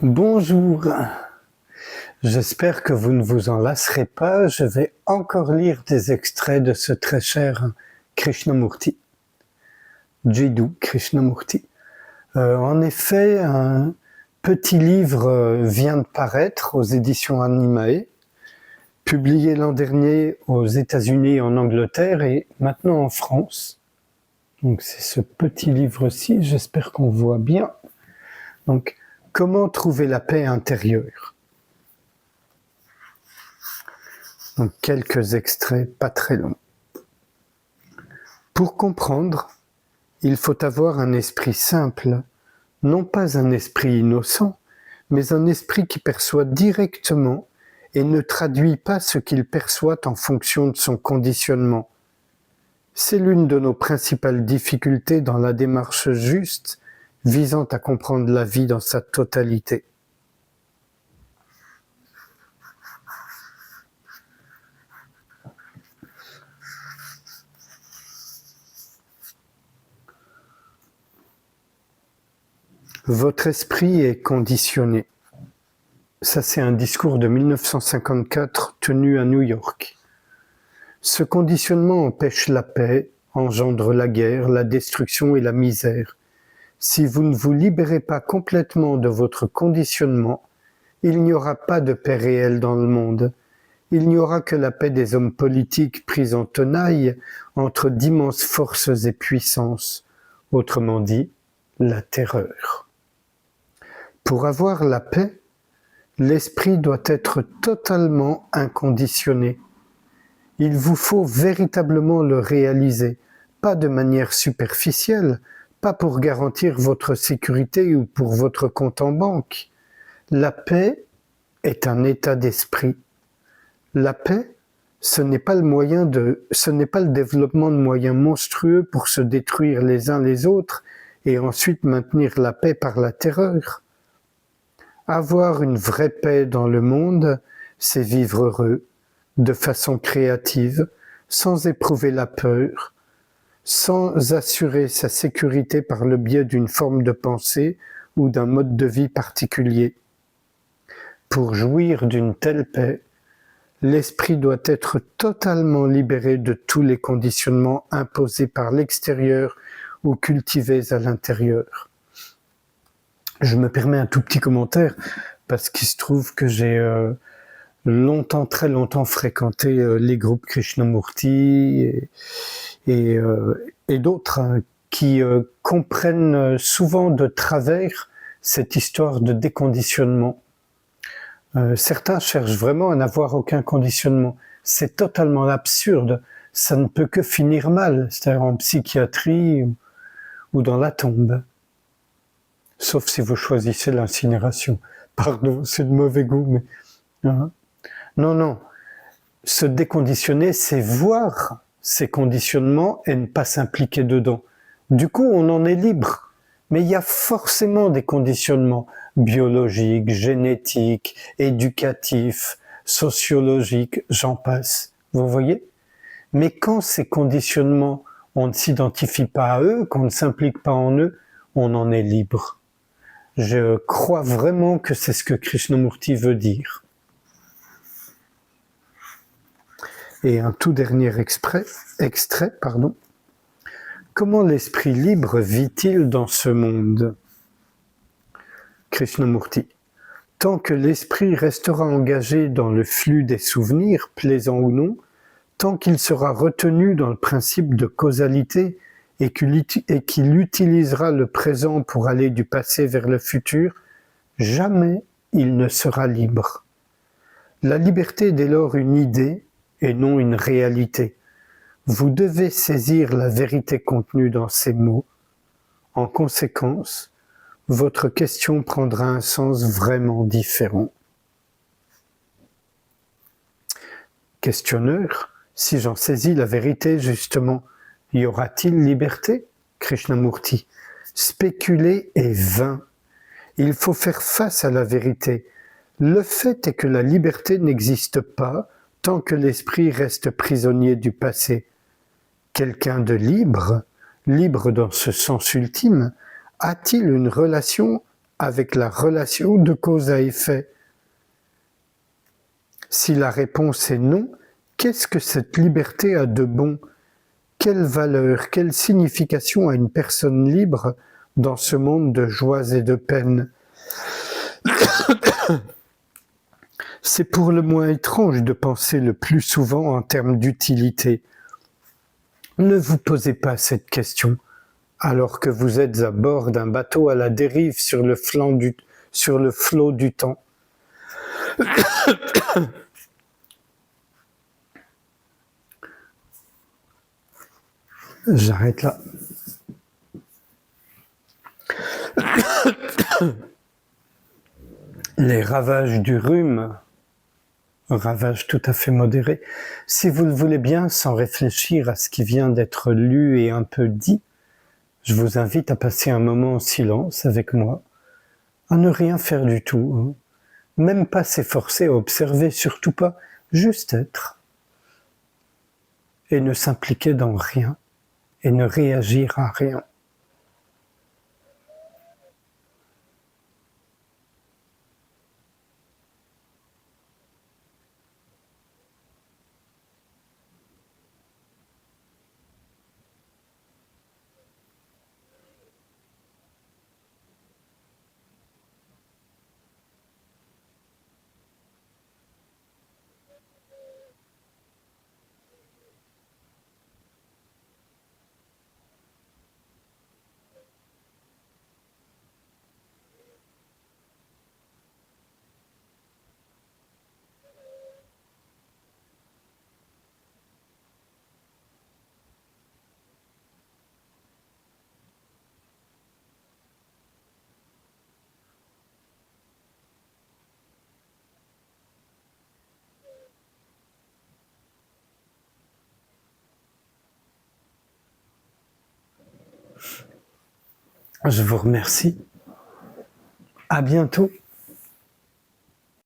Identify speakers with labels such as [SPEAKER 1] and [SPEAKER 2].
[SPEAKER 1] Bonjour, j'espère que vous ne vous en lasserez pas, je vais encore lire des extraits de ce très cher Krishnamurti, Jiddu Krishnamurti. En effet, un petit livre vient de paraître aux éditions Animae, publié l'an dernier aux États-Unis et en Angleterre et maintenant en France. Donc c'est ce petit livre-ci, j'espère qu'on voit bien. Donc, comment trouver la paix intérieure? Donc, quelques extraits pas très longs. Pour comprendre, il faut avoir un esprit simple, non pas un esprit innocent, mais un esprit qui perçoit directement et ne traduit pas ce qu'il perçoit en fonction de son conditionnement. C'est l'une de nos principales difficultés dans la démarche juste visant à comprendre la vie dans sa totalité. Votre esprit est conditionné. Ça, c'est un discours de 1954 tenu à New York. Ce conditionnement empêche la paix, engendre la guerre, la destruction et la misère. Si vous ne vous libérez pas complètement de votre conditionnement, il n'y aura pas de paix réelle dans le monde. Il n'y aura que la paix des hommes politiques pris en tenaille entre d'immenses forces et puissances, autrement dit, la terreur. Pour avoir la paix, l'esprit doit être totalement inconditionné. Il vous faut véritablement le réaliser, pas de manière superficielle, pas pour garantir votre sécurité ou pour votre compte en banque. La paix est un état d'esprit. La paix, ce n'est pas le développement de moyens monstrueux pour se détruire les uns les autres et ensuite maintenir la paix par la terreur. Avoir une vraie paix dans le monde, c'est vivre heureux, de façon créative, sans éprouver la peur, sans assurer sa sécurité par le biais d'une forme de pensée ou d'un mode de vie particulier. Pour jouir d'une telle paix, l'esprit doit être totalement libéré de tous les conditionnements imposés par l'extérieur ou cultivés à l'intérieur. Je me permets un tout petit commentaire parce qu'il se trouve que j'ai très longtemps fréquenté les groupes Krishnamurti et d'autres qui comprennent souvent de travers cette histoire de déconditionnement. Certains cherchent vraiment à n'avoir aucun conditionnement. C'est totalement absurde. Ça ne peut que finir mal, c'est-à-dire en psychiatrie ou dans la tombe. Sauf si vous choisissez l'incinération. Pardon, c'est de mauvais goût, mais... Non. Se déconditionner, c'est voir ces conditionnements et ne pas s'impliquer dedans. Du coup, on en est libre. Mais il y a forcément des conditionnements biologiques, génétiques, éducatifs, sociologiques, j'en passe. Vous voyez? Mais quand ces conditionnements, on ne s'identifie pas à eux, qu'on ne s'implique pas en eux, on en est libre. Je crois vraiment que c'est ce que Krishnamurti veut dire. Et un tout dernier extrait. Comment l'esprit libre vit-il dans ce monde? Krishnamurti. Tant que l'esprit restera engagé dans le flux des souvenirs, plaisants ou non, tant qu'il sera retenu dans le principe de causalité et qu'il utilisera le présent pour aller du passé vers le futur, jamais il ne sera libre. La liberté est dès lors une idée et non une réalité. Vous devez saisir la vérité contenue dans ces mots. En conséquence, votre question prendra un sens vraiment différent. Questionneur, si j'en saisis la vérité justement, y aura-t-il liberté? Krishnamurti. Spéculer est vain. Il faut faire face à la vérité. Le fait est que la liberté n'existe pas tant que l'esprit reste prisonnier du passé. Quelqu'un de libre dans ce sens ultime, a-t-il une relation avec la relation de cause à effet? Si la réponse est non, qu'est-ce que cette liberté a de bon? Quelle valeur, quelle signification a une personne libre dans ce monde de joies et de peines? C'est pour le moins étrange de penser le plus souvent en termes d'utilité. Ne vous posez pas cette question alors que vous êtes à bord d'un bateau à la dérive sur le flot du temps. J'arrête là. Les ravages du rhume, ravage tout à fait modéré, si vous le voulez bien, sans réfléchir à ce qui vient d'être lu et un peu dit, je vous invite à passer un moment en silence avec moi, à ne rien faire du tout, même pas s'efforcer à observer, surtout pas, juste être, et ne s'impliquer dans rien, et ne réagir à rien. Je vous remercie. À bientôt.